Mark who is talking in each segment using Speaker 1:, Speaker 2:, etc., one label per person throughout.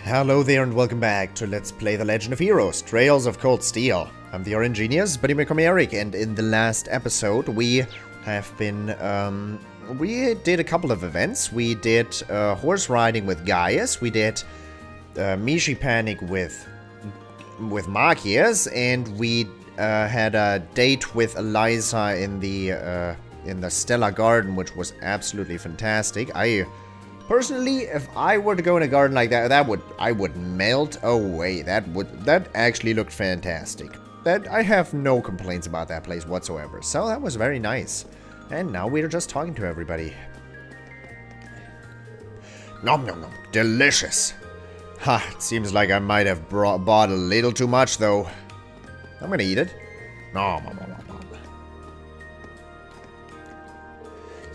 Speaker 1: Hello there and welcome back to Let's Play The Legend of Heroes, Trails of Cold Steel. I'm the RNGenius, but you may call me Eric, and in the last episode we have been, we did a couple of events. We did horse riding with Gaius, we did Mishi Panic with Markias, and we had a date with Eliza in the Stella Garden, which was absolutely fantastic. Personally, if I were to go in a garden like that, I would melt away. That actually looked fantastic. I have no complaints about that place whatsoever. So that was very nice. And now we're just talking to everybody. Nom nom nom, delicious. Ha, it seems like I might have bought a little too much though. I'm gonna eat it. Nom nom nom nom.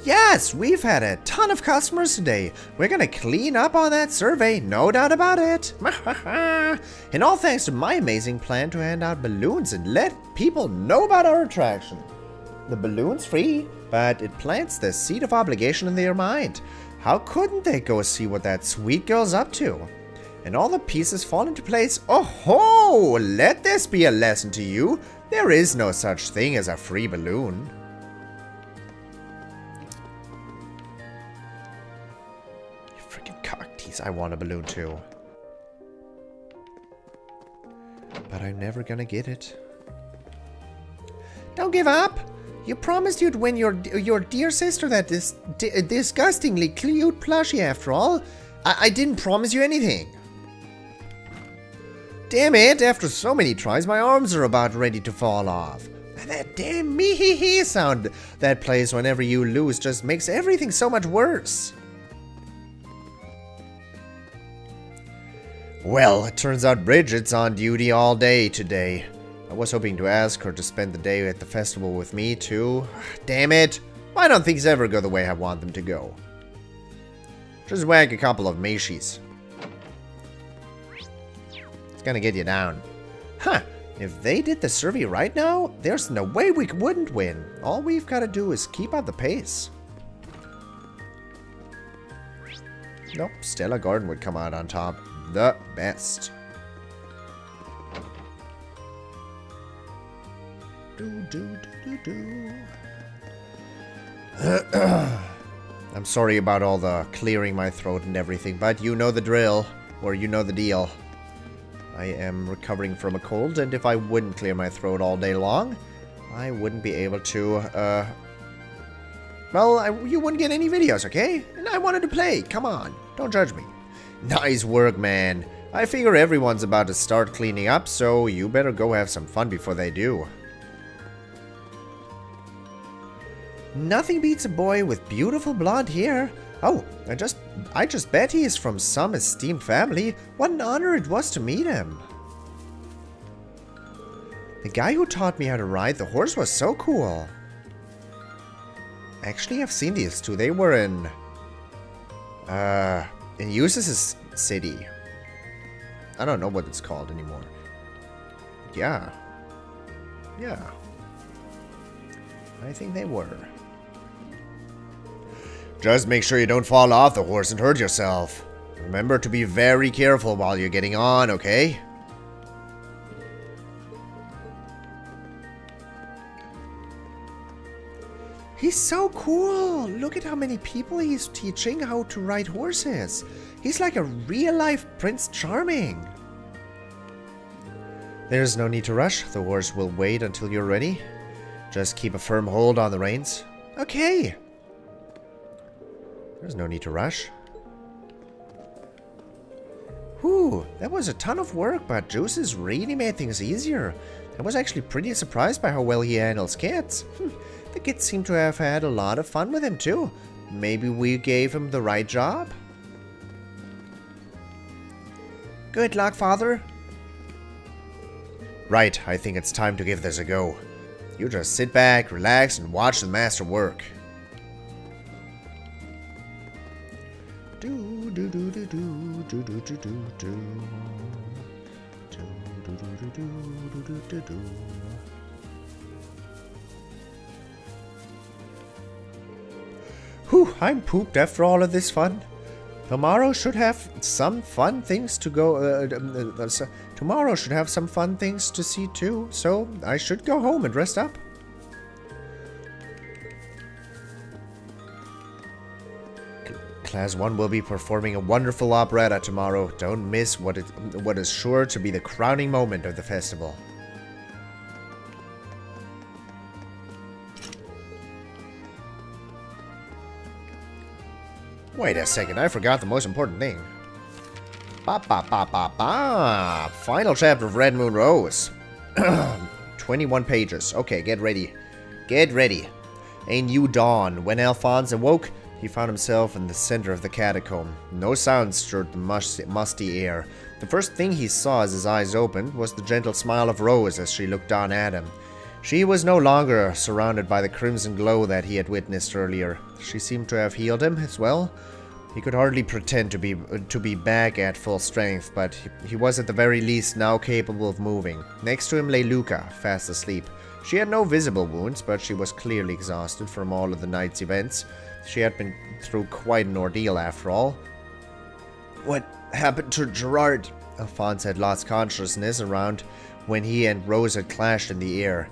Speaker 1: Yes, we've had a ton of customers today. We're gonna clean up on that survey, no doubt about it. And all thanks to my amazing plan to hand out balloons and let people know about our attraction. The balloon's free, but it plants the seed of obligation in their mind. How couldn't they go see what that sweet girl's up to? And all the pieces fall into place. Oh ho! Let this be a lesson to you. There is no such thing as a free balloon. I want a balloon too. But I'm never gonna get it. Don't give up! You promised you'd win your dear sister that disgustingly cute plushie after all. I didn't promise you anything. Damn it, after so many tries my arms are about ready to fall off. And that damn me-hee-hee sound that plays whenever you lose just makes everything so much worse. Well, it turns out Bridget's on duty all day today. I was hoping to ask her to spend the day at the festival with me, too. Damn it! Why don't things ever go the way I want them to go? Just whack a couple of Mashis. It's gonna get you down. Huh! If they did the survey right now, there's no way we wouldn't win. All we've gotta do is keep up the pace. Nope, Stella Garden would come out on top. The best. I'm sorry about all the clearing my throat and everything, but you know the drill, or you know the deal. I am recovering from a cold, and if I wouldn't clear my throat all day long, I wouldn't be able to, well, you wouldn't get any videos, okay? And I wanted to play. Come on, don't judge me. Nice work, man. I figure everyone's about to start cleaning up, so you better go have some fun before they do. Nothing beats a boy with beautiful blonde hair. Oh, I just bet he is from some esteemed family. What an honor it was to meet him. The guy who taught me how to ride the horse was so cool. Actually, I've seen these two. They were in Eustace's city. I don't know what it's called anymore. Yeah. Yeah. I think they were. Just make sure you don't fall off the horse and hurt yourself. Remember to be very careful while you're getting on, okay? He's so cool! Look at how many people he's teaching how to ride horses. He's like a real-life Prince Charming. There's no need to rush. The horse will wait until you're ready. Just keep a firm hold on the reins. Okay. There's no need to rush. Whew, that was a ton of work, but Juices really made things easier. I was actually pretty surprised by how well he handles kids. The kids seem to have had a lot of fun with him too. Maybe we gave him the right job? Good luck, Father. Right, I think it's time to give this a go. You just sit back, relax, and watch the master work. Whew, I'm pooped after all of this fun. Tomorrow should have some fun things to go. Tomorrow should have some fun things to see too. So I should go home and rest up. Class 1 will be performing a wonderful operetta tomorrow. Don't miss what is sure to be the crowning moment of the festival. Wait a second, I forgot the most important thing. Final chapter of Red Moon Rose. 21 pages. Okay, get ready. Get ready. A new dawn. When Alphonse awoke, he found himself in the center of the catacomb. No sound stirred the musty air. The first thing he saw as his eyes opened was the gentle smile of Rose as she looked down at him. She was no longer surrounded by the crimson glow that he had witnessed earlier. She seemed to have healed him as well. He could hardly pretend to be back at full strength, but he was at the very least now capable of moving. Next to him lay Luca, fast asleep. She had no visible wounds, but she was clearly exhausted from all of the night's events. She had been through quite an ordeal after all. What happened to Gerard? Alphonse had lost consciousness around when he and Rose had clashed in the air,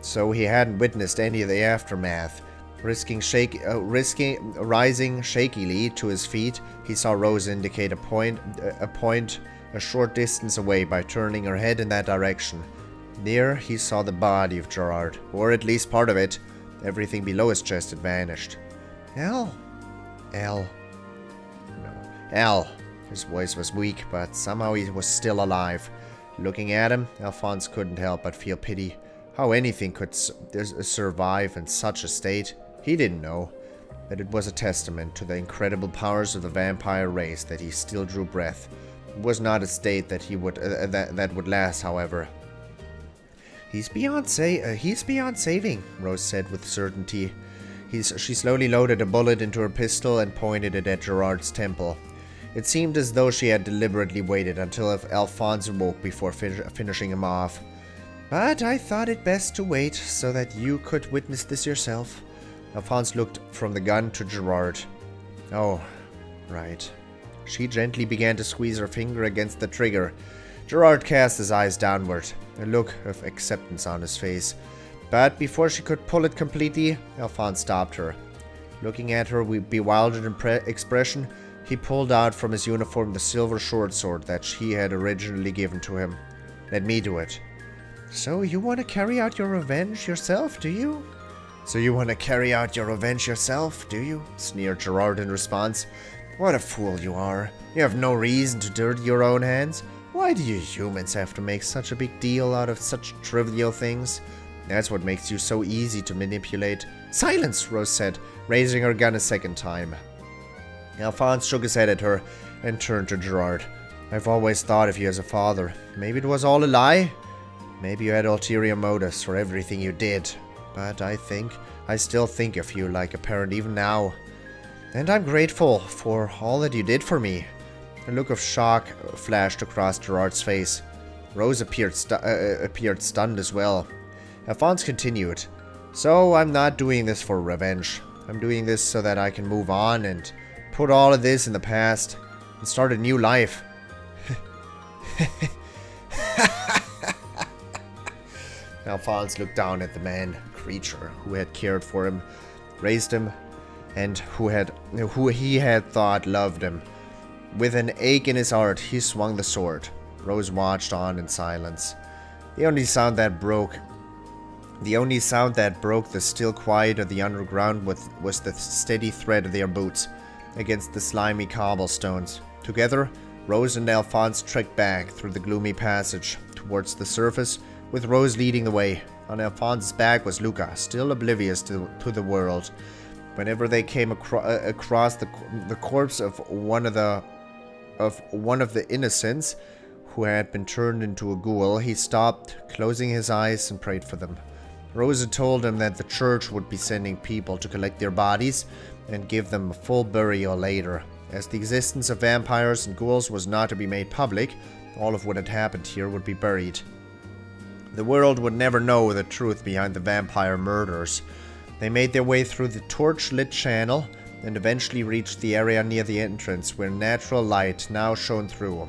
Speaker 1: so he hadn't witnessed any of the aftermath. Rising shakily to his feet, he saw Rose indicate a point a short distance away by turning her head in that direction. There, he saw the body of Gerard, or at least part of it. Everything below his chest had vanished. Al. His voice was weak, but somehow he was still alive. Looking at him, Alphonse couldn't help but feel pity. How anything could survive in such a state, he didn't know. But it was a testament to the incredible powers of the vampire race that he still drew breath. It was not a state that that would last, however. He's beyond saving, Rose said with certainty. She slowly loaded a bullet into her pistol and pointed it at Gerard's temple. It seemed as though she had deliberately waited until Alphonse awoke before finishing him off. But I thought it best to wait so that you could witness this yourself. Alphonse looked from the gun to Gerard. Oh, right. She gently began to squeeze her finger against the trigger. Gerard cast his eyes downward, a look of acceptance on his face. But before she could pull it completely, Alphonse stopped her. Looking at her with bewildered expression, he pulled out from his uniform the silver short sword that she had originally given to him. Let me do it. So you want to carry out your revenge yourself, do you? Sneered Gerard in response. What a fool you are. You have no reason to dirty your own hands. Why do you humans have to make such a big deal out of such trivial things? That's what makes you so easy to manipulate. Silence, Rose said, raising her gun a second time. Alphonse shook his head at her and turned to Gerard. I've always thought of you as a father. Maybe it was all a lie? Maybe you had ulterior motives for everything you did. But I still think of you like a parent even now. And I'm grateful for all that you did for me. A look of shock flashed across Gerard's face. Rose appeared stunned as well. Alphonse continued. So I'm not doing this for revenge. I'm doing this so that I can move on and put all of this in the past and start a new life. Alphonse looked down at the man, creature who had cared for him, raised him, and who he had thought loved him. With an ache in his heart, he swung the sword. Rose watched on in silence. The only sound that broke the still quiet of the underground was the steady tread of their boots against the slimy cobblestones. Together, Rose and Alphonse trekked back through the gloomy passage towards the surface, with Rose leading the way. On Alphonse's back was Luca, still oblivious to the world. Whenever they came across the corpse of one of the innocents who had been turned into a ghoul, he stopped, closing his eyes, and prayed for them. Rose had told him that the church would be sending people to collect their bodies and give them a full burial later. As the existence of vampires and ghouls was not to be made public, all of what had happened here would be buried. The world would never know the truth behind the vampire murders. They made their way through the torch-lit channel and eventually reached the area near the entrance where natural light now shone through.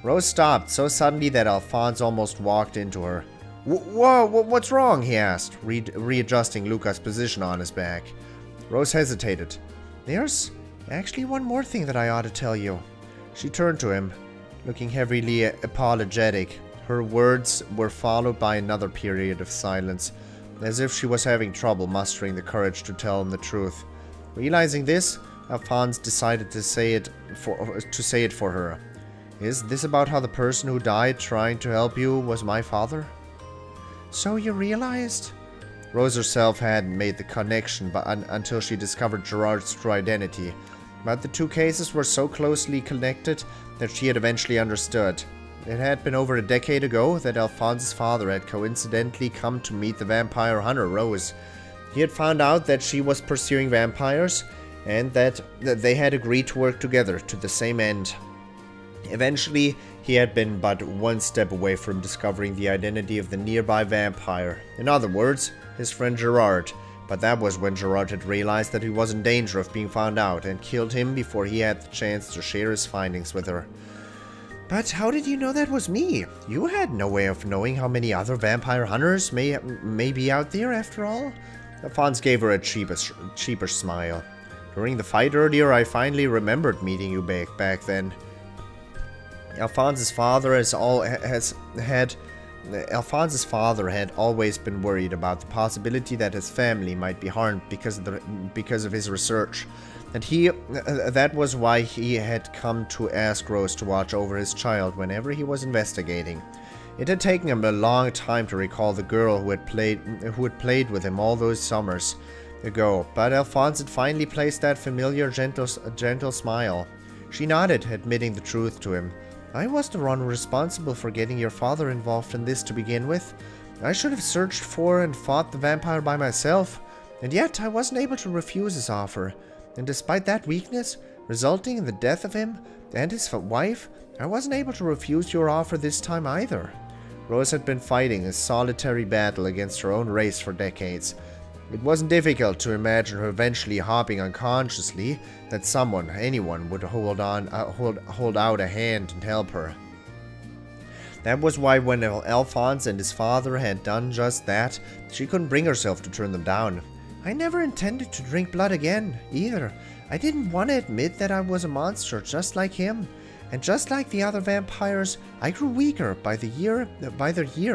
Speaker 1: Rose stopped so suddenly that Alphonse almost walked into her. Whoa, what's wrong? He asked, readjusting Luca's position on his back. Rose hesitated. There's actually one more thing that I ought to tell you. She turned to him, looking heavily apologetic. Her words were followed by another period of silence, as if she was having trouble mustering the courage to tell him the truth. Realizing this, Alphonse decided to say it for her. Is this about how the person who died trying to help you was my father? So you realized? Rose herself hadn't made the connection until she discovered Gerard's true identity, but the two cases were so closely connected that she had eventually understood. It had been over a decade ago that Alphonse's father had coincidentally come to meet the vampire hunter Rose. He had found out that she was pursuing vampires, and that they had agreed to work together to the same end. Eventually, he had been but one step away from discovering the identity of the nearby vampire. In other words, his friend Gerard. But that was when Gerard had realized that he was in danger of being found out and killed him before he had the chance to share his findings with her. But how did you know that was me? You had no way of knowing how many other vampire hunters may be out there after all? Alphonse gave her a cheaper smile. During the fight earlier, I finally remembered meeting you back then. Alphonse's father had always been worried about the possibility that his family might be harmed because of his research, and that was why he had come to ask Rose to watch over his child whenever he was investigating. It had taken him a long time to recall the girl who had played with him all those summers ago, but Alphonse had finally placed that familiar gentle smile. She nodded, admitting the truth to him. I was the one responsible for getting your father involved in this to begin with. I should have searched for and fought the vampire by myself, and yet I wasn't able to refuse his offer. And despite that weakness, resulting in the death of him and his wife, I wasn't able to refuse your offer this time either. Rose had been fighting a solitary battle against her own race for decades. It wasn't difficult to imagine her eventually hopping unconsciously that anyone would hold out a hand and help her. That was why when Alphonse and his father had done just that, she couldn't bring herself to turn them down. I never intended to drink blood again, either. I didn't want to admit that I was a monster just like him. And just like the other vampires, I grew weaker by the year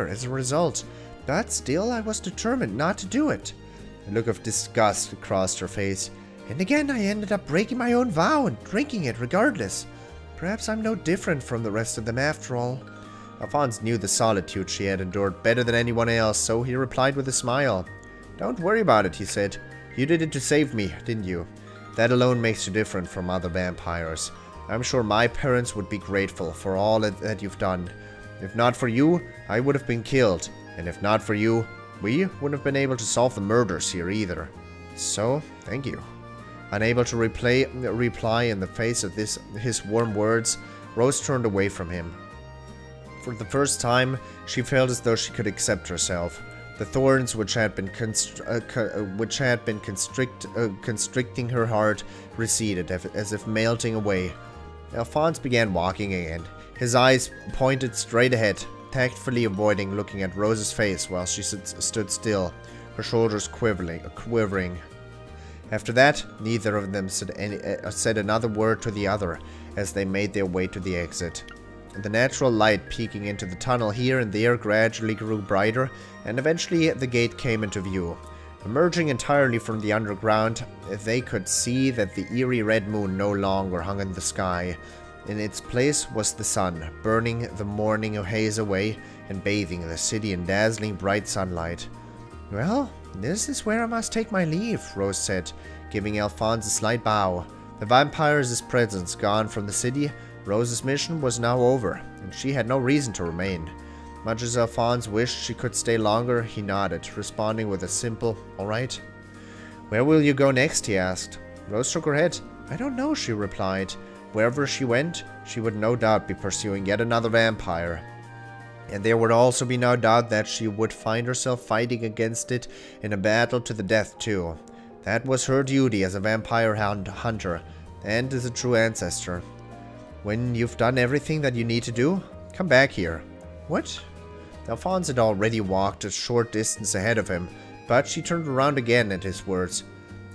Speaker 1: as a result. But still, I was determined not to do it. A look of disgust crossed her face. And again, I ended up breaking my own vow and drinking it regardless. Perhaps I'm no different from the rest of them after all. Alphonse knew the solitude she had endured better than anyone else, so he replied with a smile. Don't worry about it, he said. You did it to save me, didn't you? That alone makes you different from other vampires. I'm sure my parents would be grateful for all that you've done. If not for you, I would have been killed. And if not for you, we wouldn't have been able to solve the murders here either. So, thank you. Unable to reply in the face of his warm words, Rose turned away from him. For the first time, she felt as though she could accept herself. The thorns which had been constricting her heart receded, as if melting away. Alphonse began walking again. His eyes pointed straight ahead, tactfully avoiding looking at Rose's face while she stood still, her shoulders quivering. After that, neither of them said another word to the other as they made their way to the exit. The natural light peeking into the tunnel here and there gradually grew brighter, and eventually the gate came into view. Emerging entirely from the underground, they could see that the eerie red moon no longer hung in the sky. In its place was the sun, burning the morning haze away and bathing the city in dazzling bright sunlight. Well, this is where I must take my leave, Rose said, giving Alphonse a slight bow. The vampire's presence gone from the city, Rose's mission was now over, and she had no reason to remain. Much as Alphonse wished she could stay longer, he nodded, responding with a simple, "All right." "Where will you go next?" he asked. Rose shook her head. "I don't know," she replied. Wherever she went, she would no doubt be pursuing yet another vampire. And there would also be no doubt that she would find herself fighting against it in a battle to the death too. That was her duty as a vampire hunter and as a true ancestor. When you've done everything that you need to do, come back here. What? Alphonse had already walked a short distance ahead of him, but she turned around again at his words.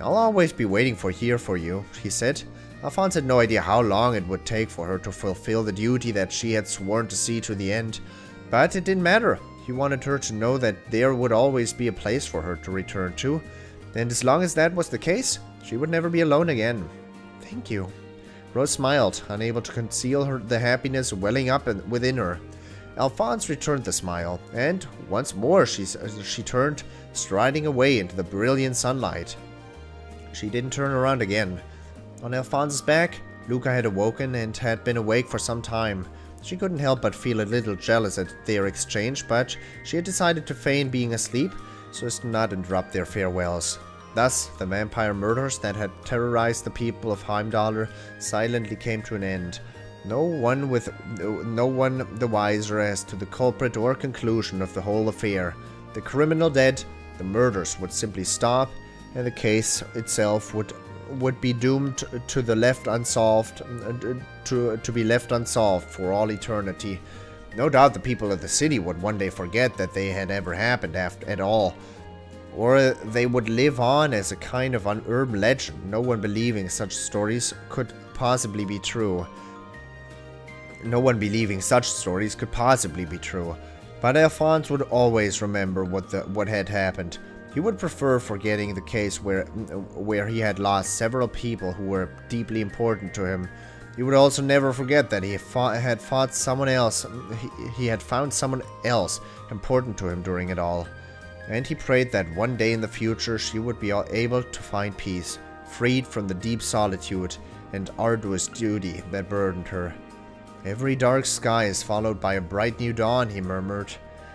Speaker 1: I'll always be waiting here for you, he said. Alphonse had no idea how long it would take for her to fulfill the duty that she had sworn to see to the end, but it didn't matter. He wanted her to know that there would always be a place for her to return to, and as long as that was the case, she would never be alone again. Thank you. Rose smiled, unable to conceal the happiness welling up within her. Alphonse returned the smile, and once more she turned, striding away into the brilliant sunlight. She didn't turn around again. On Alphonse's back, Luca had awoken and had been awake for some time. She couldn't help but feel a little jealous at their exchange, but she had decided to feign being asleep so as to not interrupt their farewells. Thus, the vampire murders that had terrorized the people of Heimdallr silently came to an end. No one the wiser as to the culprit or conclusion of the whole affair. The criminal dead, the murders would simply stop, and the case itself would be doomed to the left unsolved, to be left unsolved for all eternity. No doubt the people of the city would one day forget that they had ever happened at all. Or they would live on as a kind of urban legend, no one believing such stories could possibly be true. No one believing such stories could possibly be true. But Alphonse would always remember what had happened. He would prefer forgetting the case where he had lost several people who were deeply important to him. He would also never forget that he had fought someone else. He had found someone else important to him during it all. And he prayed that one day in the future she would be able to find peace, freed from the deep solitude and arduous duty that burdened her. Every dark sky is followed by a bright new dawn, he murmured.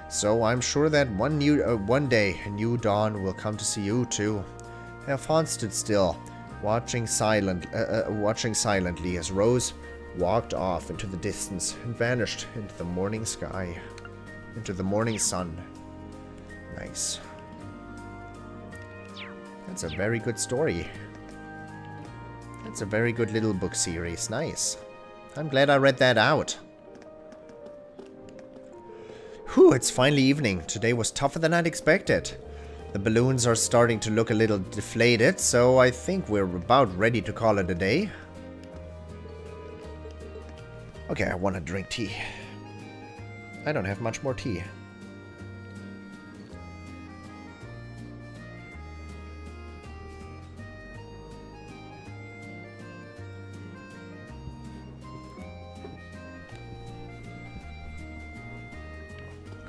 Speaker 1: So I'm sure that one day a new dawn will come to see you too. Alphonse stood still, watching silently as Rose walked off into the distance and vanished into the morning sky, into the morning sun. Nice. That's a very good story. That's a very good little book series. Nice. I'm glad I read that out. Whew, it's finally evening. Today was tougher than I'd expected. The balloons are starting to look a little deflated, so I think we're about ready to call it a day. Okay, I want to drink tea. I don't have much more tea.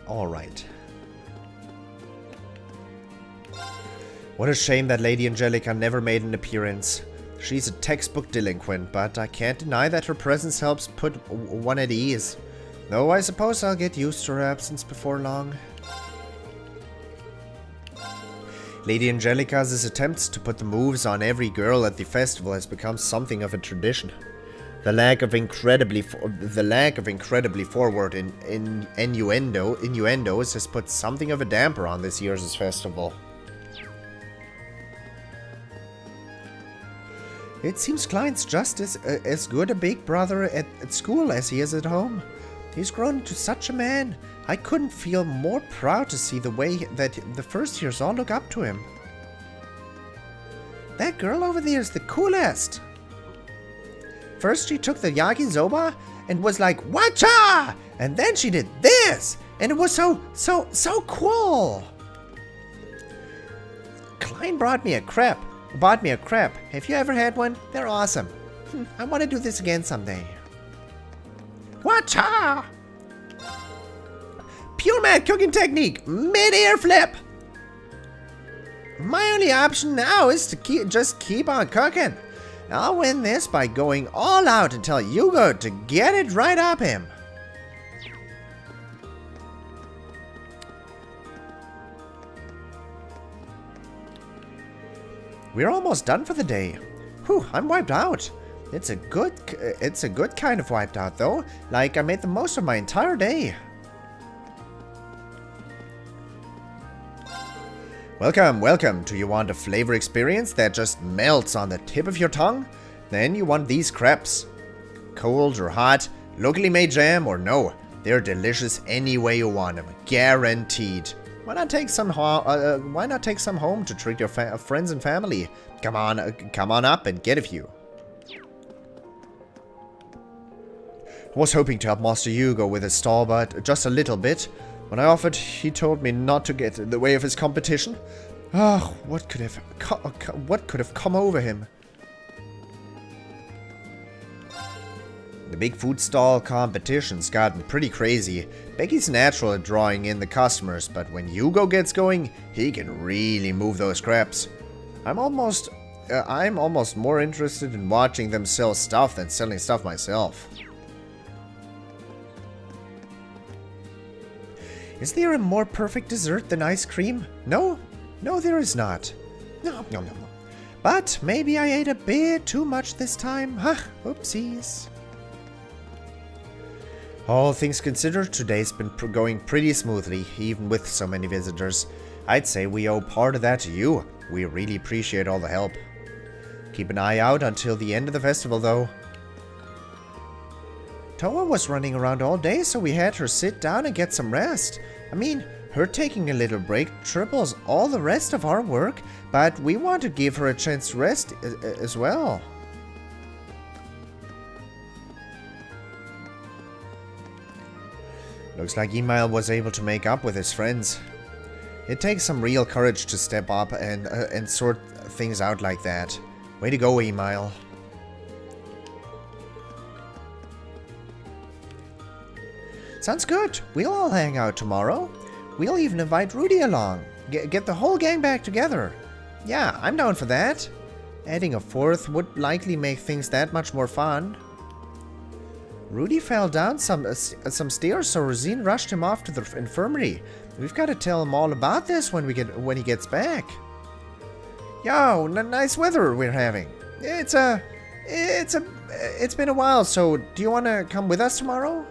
Speaker 1: Alright. What a shame that Lady Angelica never made an appearance. She's a textbook delinquent, but I can't deny that her presence helps put one at ease. Though I suppose I'll get used to her absence before long. Lady Angelica's attempts to put the moves on every girl at the festival has become something of a tradition. The lack of incredibly forward innuendos has put something of a damper on this year's festival. It seems Klein's just as good a big brother at school as he is at home. He's grown into such a man. I couldn't feel more proud to see the way that the first years all look up to him. That girl over there is the coolest. First she took the Yakisoba and was like, "Watcha!" And then she did this, and it was so cool. Klein bought me a crepe. Have you ever had one? They're awesome. I want to do this again someday. Watcha! Pure mad cooking technique, mid-air flip. My only option now is to keep on cooking. I'll win this by going all out and tell Hugo to get it right up him. We're almost done for the day. Whew, I'm wiped out. It's a good kind of wiped out though. Like I made the most of my entire day. Welcome, welcome. Do you want a flavor experience that just melts on the tip of your tongue? Then you want these crepes. Cold or hot, locally made jam or no. They're delicious any way you want them, guaranteed. Why not take some home to treat your friends and family? Come on up and get a few. I was hoping to help Master Hugo with his stall, but just a little bit. When I offered, he told me not to get in the way of his competition. Ah, what could have come over him? The big food stall competition's gotten pretty crazy. Becky's natural at drawing in the customers, but when Hugo gets going, he can really move those crepes. I'm almost more interested in watching them sell stuff than selling stuff myself. Is there a more perfect dessert than ice cream? No? No, there is not. No. But maybe I ate a bit too much this time. Huh, oopsies. All things considered, today's been going pretty smoothly, even with so many visitors. I'd say we owe part of that to you. We really appreciate all the help. Keep an eye out until the end of the festival, though. TloH was running around all day, so we had her sit down and get some rest. I mean, her taking a little break triples all the rest of our work, but we want to give her a chance to rest as well. Looks like Email was able to make up with his friends. It takes some real courage to step up and sort things out like that. Way to go, Email. Sounds good. We'll all hang out tomorrow. We'll even invite Rudy along. Get the whole gang back together. Yeah, I'm down for that. Adding a fourth would likely make things that much more fun. Rudy fell down some stairs, so Rosine rushed him off to the infirmary. We've got to tell him all about this when he gets back. Yo, nice weather we're having. It's been a while, so do you want to come with us tomorrow?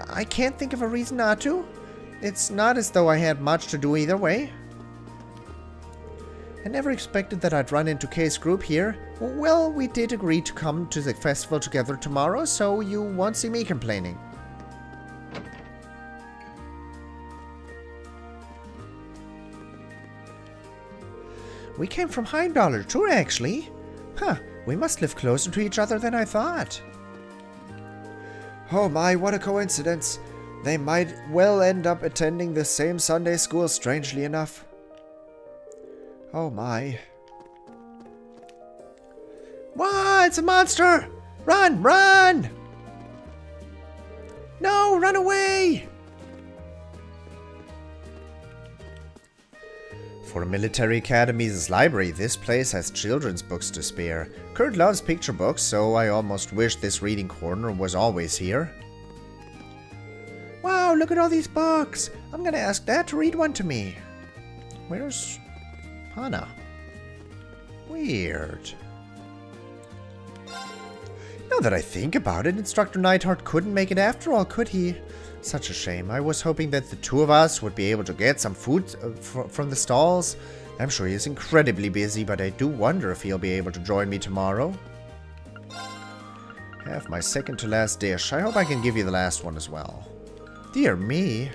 Speaker 1: I can't think of a reason not to. It's not as though I had much to do either way. I never expected that I'd run into Kay's group here. Well, we did agree to come to the festival together tomorrow, so you won't see me complaining. We came from Heimdallr too, actually. Huh, we must live closer to each other than I thought. Oh my, what a coincidence. They might well end up attending the same Sunday school, strangely enough. Oh my. What? It's a monster! Run! Run! No! Run away! For a military academy's library, this place has children's books to spare. Kurt loves picture books, so I almost wish this reading corner was always here. Wow, look at all these books! I'm gonna ask Dad to read one to me. Where's Hana? Weird. Now that I think about it, Instructor Neidhart couldn't make it after all, could he? Such a shame. I was hoping that the two of us would be able to get some food from the stalls. I'm sure he's incredibly busy, but I do wonder if he'll be able to join me tomorrow. Have my second to last dish. I hope I can give you the last one as well. Dear me.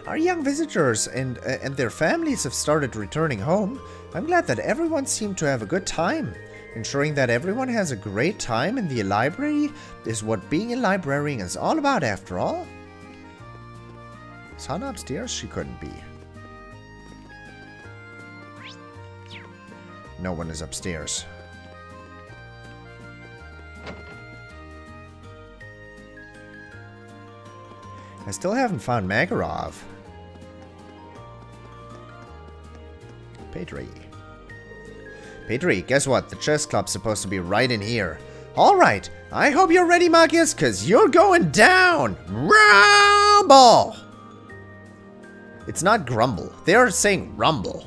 Speaker 1: Our young visitors and their families have started returning home. I'm glad that everyone seemed to have a good time. Ensuring that everyone has a great time in the library is what being a librarian is all about, after all. Is Hana upstairs? She couldn't be. No one is upstairs. I still haven't found Makarov. Petri. Petri, guess what? The chess club's supposed to be right in here. Alright, I hope you're ready, Marcus, because you're going down! Rumble! It's not grumble. They're saying rumble.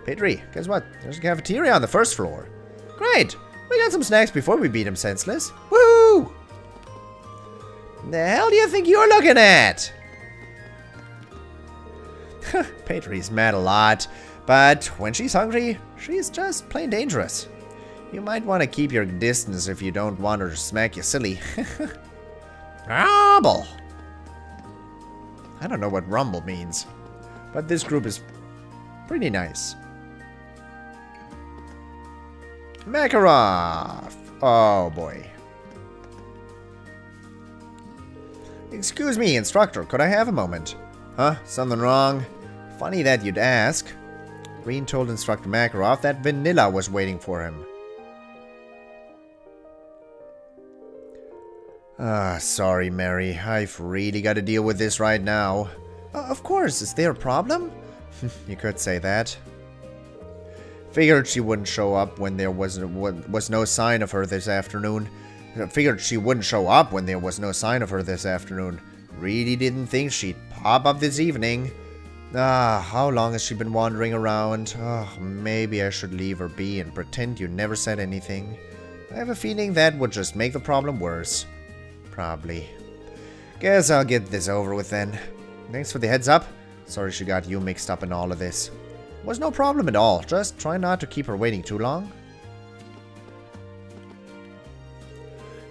Speaker 1: Petri, guess what? There's a cafeteria on the first floor. Great! We got some snacks before we beat him senseless. Woo! The hell do you think you're looking at? Patri's mad a lot, but when she's hungry, she's just plain dangerous. You might want to keep your distance if you don't want her to smack you silly. Rumble! I don't know what rumble means, but this group is pretty nice. Makarov! Oh boy. Excuse me, instructor, could I have a moment? Huh? Something wrong? Funny that you'd ask. Rean told Instructor Makarov that Vanilla was waiting for him. Sorry, Mary. I've really got to deal with this right now. Of course, is there a problem? You could say that. Figured she wouldn't show up when there was no sign of her this afternoon. Really didn't think she'd pop up this evening. How long has she been wandering around? Oh, maybe I should leave her be and pretend you never said anything. I have a feeling that would just make the problem worse. Probably. Guess I'll get this over with then. Thanks for the heads up. Sorry she got you mixed up in all of this. Was no problem at all. Just try not to keep her waiting too long.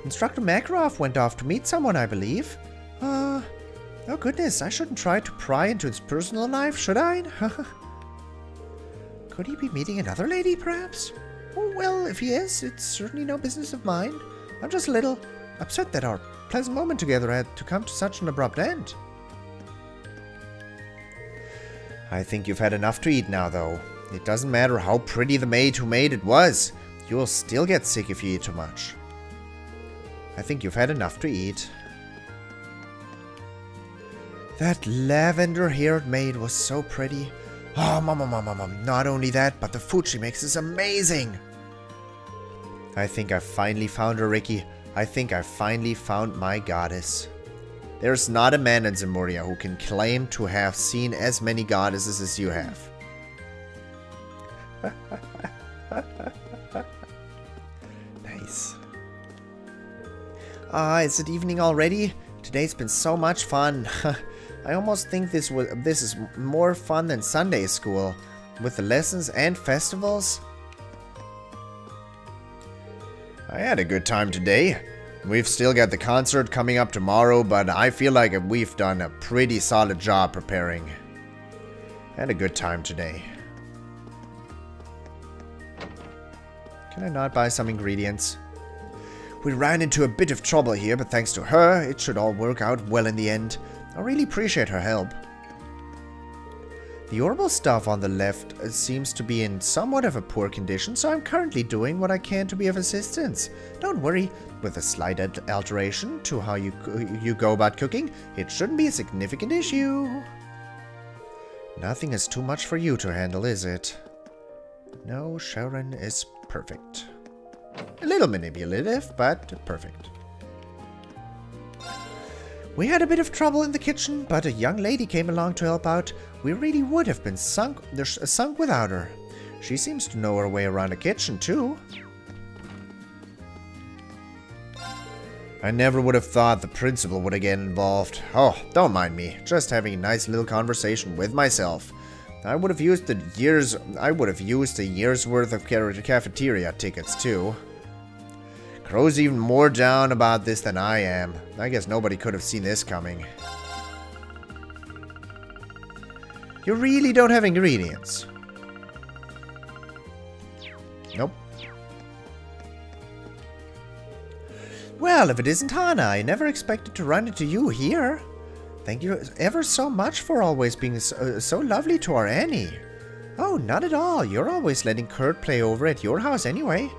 Speaker 1: Instructor Makarov went off to meet someone, I believe. Oh goodness, I shouldn't try to pry into his personal life, should I? Could he be meeting another lady, perhaps? Oh, well, if he is, it's certainly no business of mine. I'm just a little upset that our pleasant moment together had to come to such an abrupt end. I think you've had enough to eat now, though. It doesn't matter how pretty the maid who made it was. You'll still get sick if you eat too much. I think you've had enough to eat. That lavender-haired maid was so pretty. Oh, Mom. Not only that, but the food she makes is amazing. I think I finally found her, Ricky. I think I finally found my goddess. There's not a man in Zemuria who can claim to have seen as many goddesses as you have. Nice. Is it evening already? Today's been so much fun. I almost think this is more fun than Sunday school, with the lessons and festivals. I had a good time today. We've still got the concert coming up tomorrow, but I feel like we've done a pretty solid job preparing. I had a good time today. Can I not buy some ingredients? We ran into a bit of trouble here, but thanks to her, it should all work out well in the end. I really appreciate her help. The orbital stuff on the left seems to be in somewhat of a poor condition, so I'm currently doing what I can to be of assistance. Don't worry, with a slight alteration to how you go about cooking, it shouldn't be a significant issue. Nothing is too much for you to handle, is it? No, Sharon is perfect. A little manipulative, but perfect. We had a bit of trouble in the kitchen, but a young lady came along to help out. We really would have been sunk without her. She seems to know her way around the kitchen, too. I never would have thought the principal would get involved. Oh, don't mind me. Just having a nice little conversation with myself. I would have used a year's worth of cafeteria tickets, too. Crow's even more down about this than I am. I guess nobody could have seen this coming. You really don't have ingredients? Nope. Well, if it isn't Hana, I never expected to run into you here. Thank you ever so much for always being so lovely to our Annie. Oh, not at all. You're always letting Kurt play over at your house anyway.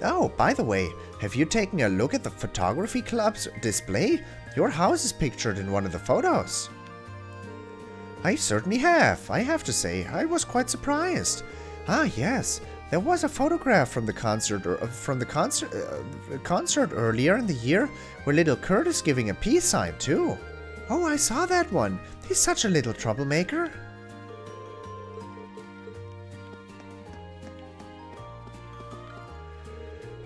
Speaker 1: Oh, by the way, have you taken a look at the photography club's display? Your house is pictured in one of the photos. I certainly have. I have to say, I was quite surprised. Ah, yes, there was a photograph from the concert earlier in the year where little Kurt is giving a peace sign too. Oh, I saw that one. He's such a little troublemaker.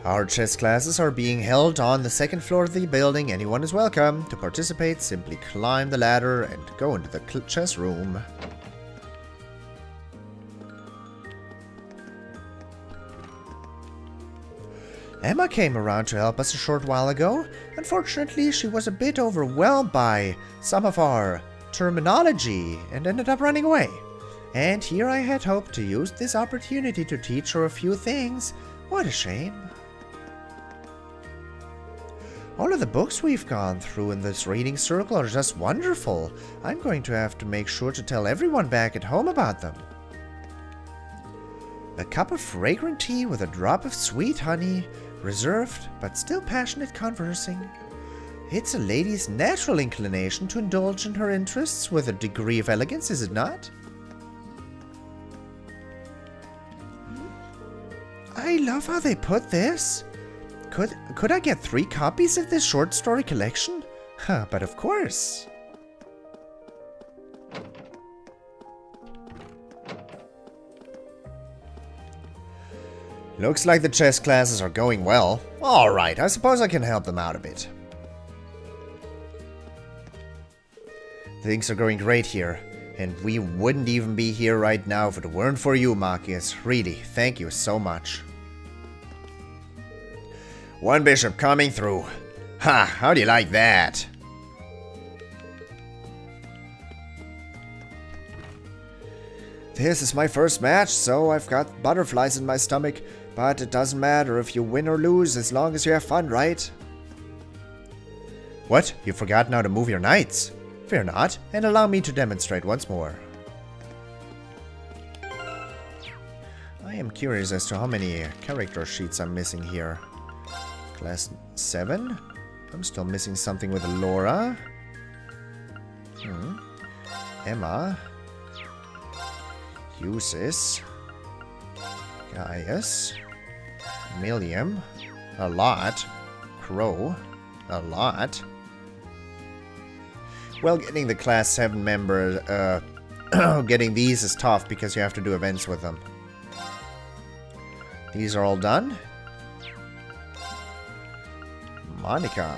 Speaker 1: Our chess classes are being held on the second floor of the building. Anyone is welcome. To participate, simply climb the ladder and go into the chess room. Emma came around to help us a short while ago. Unfortunately, she was a bit overwhelmed by some of our terminology and ended up running away. And here I had hoped to use this opportunity to teach her a few things. What a shame. All of the books we've gone through in this reading circle are just wonderful. I'm going to have to make sure to tell everyone back at home about them. A cup of fragrant tea with a drop of sweet honey, reserved but still passionate conversing. It's a lady's natural inclination to indulge in her interests with a degree of elegance, is it not? I love how they put this. Could I get 3 copies of this short story collection? Huh, but of course. Looks like the chess classes are going well. Alright, I suppose I can help them out a bit. Things are going great here, and we wouldn't even be here right now if it weren't for you, Marcus. Really, thank you so much. One bishop coming through. Ha, how do you like that? This is my first match, so I've got butterflies in my stomach, but it doesn't matter if you win or lose as long as you have fun, right? What? You forgot how to move your knights? Fear not, and allow me to demonstrate once more. I am curious as to how many character sheets I'm missing here. Class 7? I'm still missing something with Laura. Emma. Eustace. Gaius. Milliam. A lot. Crow. A lot. Well, getting the Class 7 members, getting these is tough because you have to do events with them. These are all done. Monica.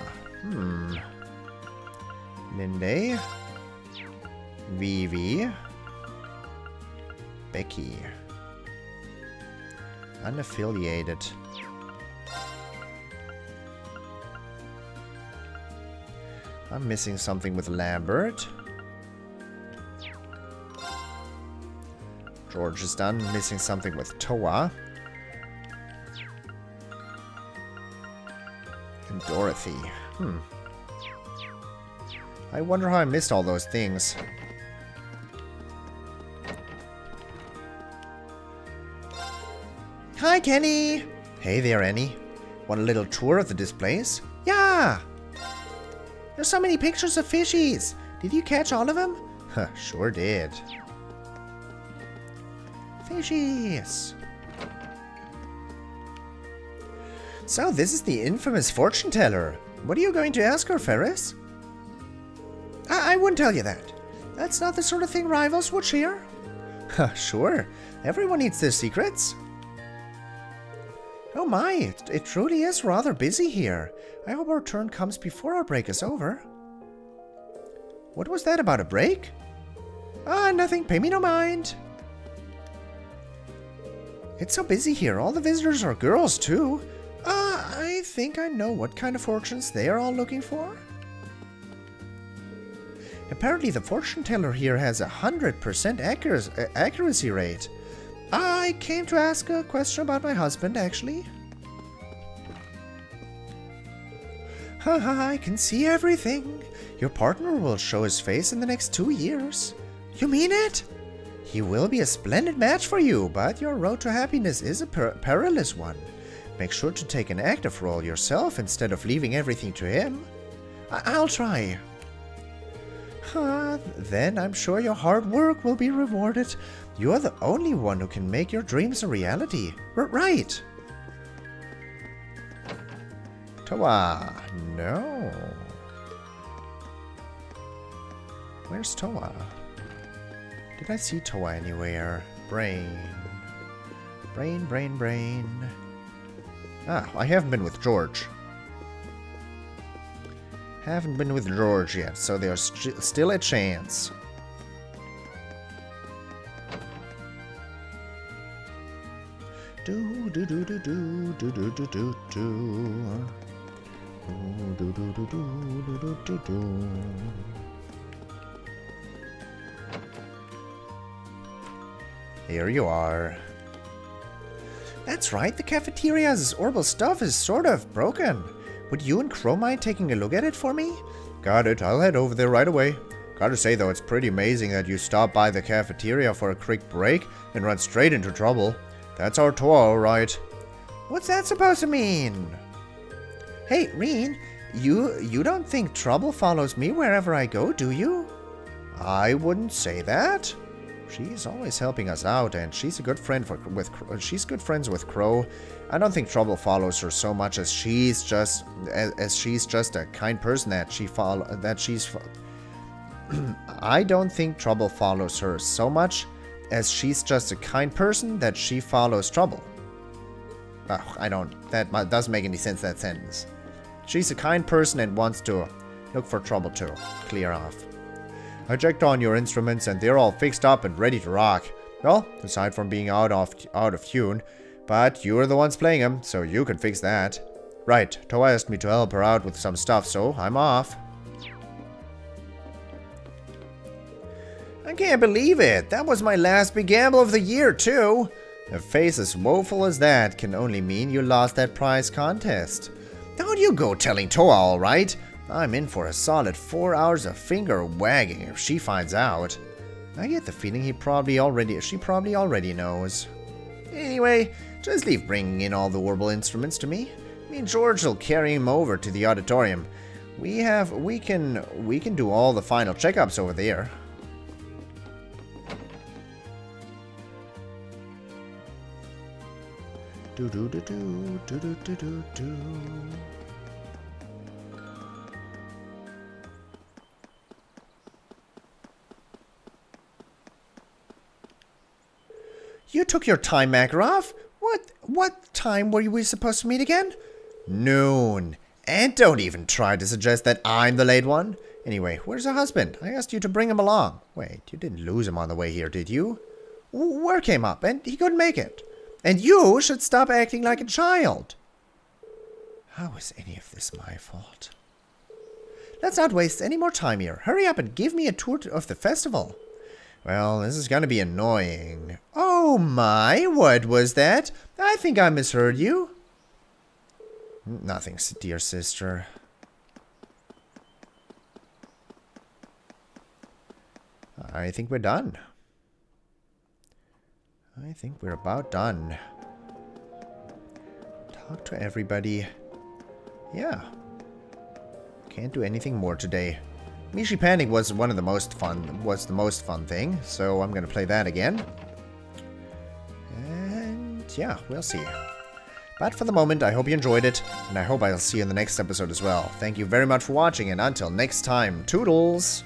Speaker 1: Linde. Vivi. Becky. Unaffiliated. I'm missing something with Lambert. George is done. Missing something with Toa. And Dorothy. I wonder how I missed all those things. Hi, Kenny! Hey there, Annie. Want a little tour of the displays? Yeah! There's so many pictures of fishies! Did you catch all of them? Sure did. Fishies! So, this is the infamous fortune teller. What are you going to ask her, Ferris? I wouldn't tell you that. That's not the sort of thing rivals would share. Sure. Everyone needs their secrets. Oh my, it truly is rather busy here. I hope our turn comes before our break is over. What was that about a break? Nothing. Pay me no mind. It's so busy here. All the visitors are girls, too. I think I know what kind of fortunes they are all looking for. Apparently the fortune teller here has 100% accuracy rate. I came to ask a question about my husband, actually. Haha, I can see everything. Your partner will show his face in the next 2 years. You mean it? He will be a splendid match for you, but your road to happiness is a perilous one. Make sure to take an active role yourself instead of leaving everything to him. I'll try. Then I'm sure your hard work will be rewarded. You're the only one who can make your dreams a reality. Right. Toa. No. Where's Toa? Did I see Toa anywhere? Brain. Brain. I haven't been with George. Haven't been with George yet, so there's still a chance. Do do do do do do do do do do. Do do do do do do do. Here you are. That's right, the cafeteria's orbital stuff is sort of broken. Would you and Crow mind taking a look at it for me? Got it, I'll head over there right away. Gotta say though, it's pretty amazing that you stopped by the cafeteria for a quick break and run straight into trouble. That's our tour, alright. What's that supposed to mean? Hey, Rean, you don't think trouble follows me wherever I go, do you? I wouldn't say that. She's always helping us out, and she's a good friend she's good friends with Crow. I don't think trouble follows her so much as she's just a kind person I don't think trouble follows her so much as she's just a kind person that she follows trouble. That doesn't make any sense, that sentence. She's a kind person and wants to look for trouble to clear off. I checked on your instruments and they're all fixed up and ready to rock. Well, aside from being out of tune, but you're the ones playing them, so you can fix that. Right, Toa asked me to help her out with some stuff, so I'm off. I can't believe it! That was my last big gamble of the year, too! A face as woeful as that can only mean you lost that prize contest. Don't you go telling Toa, alright? I'm in for a solid 4 hours of finger wagging if she finds out. I get the feeling she probably already knows. Anyway, just leave bringing in all the orbital instruments to me. Me and George will carry him over to the auditorium. We can do all the final checkups over there. Do do do do do do do do do. You took your time, Makarov. What time were we supposed to meet again? Noon. And don't even try to suggest that I'm the late one. Anyway, where's her husband? I asked you to bring him along. Wait, you didn't lose him on the way here, did you? Work came up and he couldn't make it. And you should stop acting like a child. How is any of this my fault? Let's not waste any more time here. Hurry up and give me a tour of the festival. Well, this is gonna be annoying. Oh my, what was that? I think I misheard you. Nothing, dear sister. I think we're done. I think we're about done. Talk to everybody. Yeah. Can't do anything more today. Mishi Panic was the most fun thing, so I'm gonna play that again. And yeah, we'll see. But for the moment, I hope you enjoyed it, and I hope I'll see you in the next episode as well. Thank you very much for watching, and until next time, toodles!